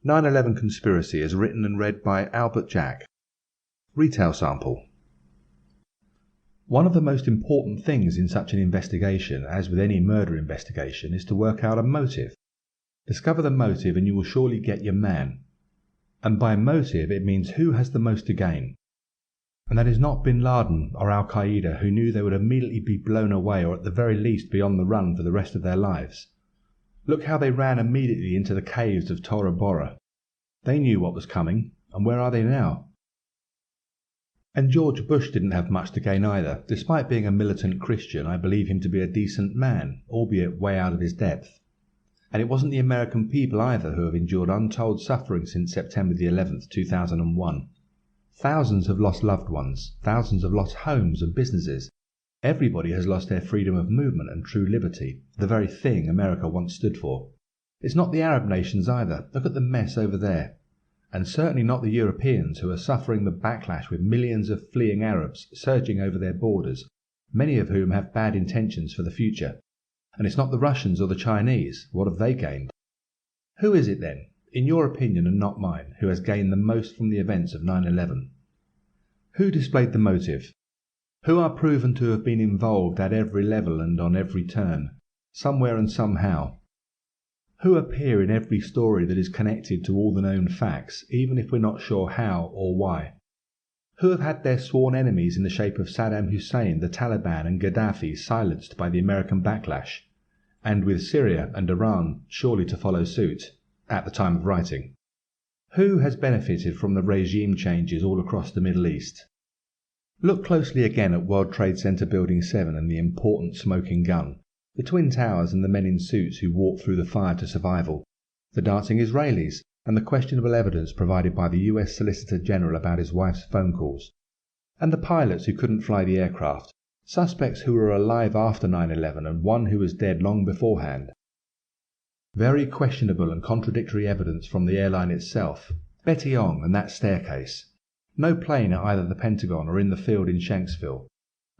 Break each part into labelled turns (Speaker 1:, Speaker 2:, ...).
Speaker 1: 9/11 Conspiracy is written and read by Albert Jack. Retail sample. One of the most important things in such an investigation, as with any murder investigation, is to work out a motive. Discover the motive and you will surely get your man. And by motive it means who has the most to gain. And that is not Bin Laden or Al-Qaeda, who knew they would immediately be blown away or at the very least be on the run for the rest of their lives. Look how they ran immediately into the caves of Tora Bora. They knew what was coming, and where are they now? And George Bush didn't have much to gain either. Despite being a militant Christian, I believe him to be a decent man, albeit way out of his depth. And it wasn't the American people either who have endured untold suffering since September the 11th, 2001. Thousands have lost loved ones, thousands have lost homes and businesses. Everybody has lost their freedom of movement and true liberty, the very thing America once stood for. It's not the Arab nations either. Look at the mess over there. And certainly not the Europeans, who are suffering the backlash with millions of fleeing Arabs surging over their borders, many of whom have bad intentions for the future. And it's not the Russians or the Chinese. What have they gained? Who is it then, in your opinion and not mine, who has gained the most from the events of 9/11? Who displayed the motive? Who are proven to have been involved at every level and on every turn, somewhere and somehow? Who appear in every story that is connected to all the known facts, even if we're not sure how or why? Who have had their sworn enemies in the shape of Saddam Hussein, the Taliban and Gaddafi silenced by the American backlash, and with Syria and Iran surely to follow suit, at the time of writing? Who has benefited from the regime changes all across the Middle East? Look closely again at World Trade Center Building 7 and the important smoking gun, the Twin Towers and the men in suits who walked through the fire to survival, the dancing Israelis and the questionable evidence provided by the US Solicitor General about his wife's phone calls, and the pilots who couldn't fly the aircraft, suspects who were alive after 9/11 and one who was dead long beforehand. Very questionable and contradictory evidence from the airline itself, Betty Ong and that staircase, no plane at either the Pentagon or in the field in Shanksville,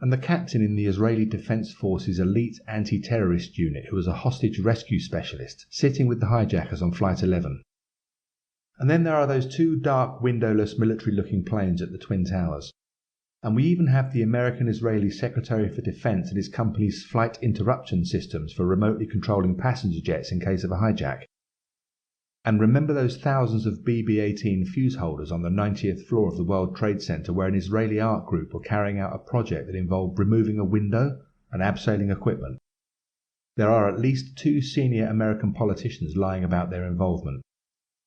Speaker 1: and the captain in the Israeli Defense Force's elite anti-terrorist unit who was a hostage rescue specialist sitting with the hijackers on Flight 11. And then there are those two dark windowless military-looking planes at the Twin Towers. And we even have the American-Israeli Secretary for Defense and his company's flight interruption systems for remotely controlling passenger jets in case of a hijack. And remember those thousands of BB-18 fuse holders on the 90th floor of the World Trade Center where an Israeli art group were carrying out a project that involved removing a window and abseiling equipment? There are at least 2 senior American politicians lying about their involvement.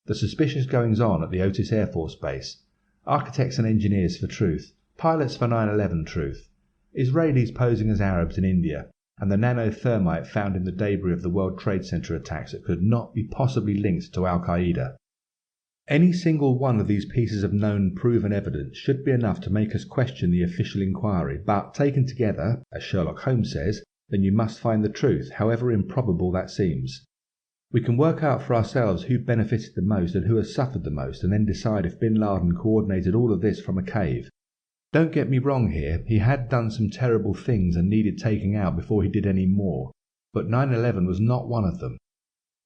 Speaker 1: The suspicious goings-on at the Otis Air Force Base, architects and engineers for truth, pilots for 9/11 truth, Israelis posing as Arabs in India, and the nanothermite found in the debris of the World Trade Center attacks that could not be possibly linked to Al-Qaeda. Any single one of these pieces of known proven evidence should be enough to make us question the official inquiry, but taken together, as Sherlock Holmes says, then you must find the truth, however improbable that seems. We can work out for ourselves who benefited the most and who has suffered the most, and then decide if Bin Laden coordinated all of this from a cave. Don't get me wrong here, he had done some terrible things and needed taking out before he did any more, but 9/11 was not one of them.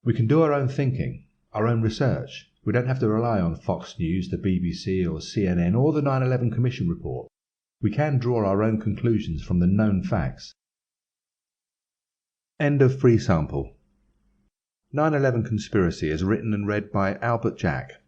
Speaker 1: We can do our own thinking, our own research. We don't have to rely on Fox News, the BBC or CNN or the 9/11 Commission report. We can draw our own conclusions from the known facts. End of free sample. 9/11 Conspiracy is written and read by Albert Jack.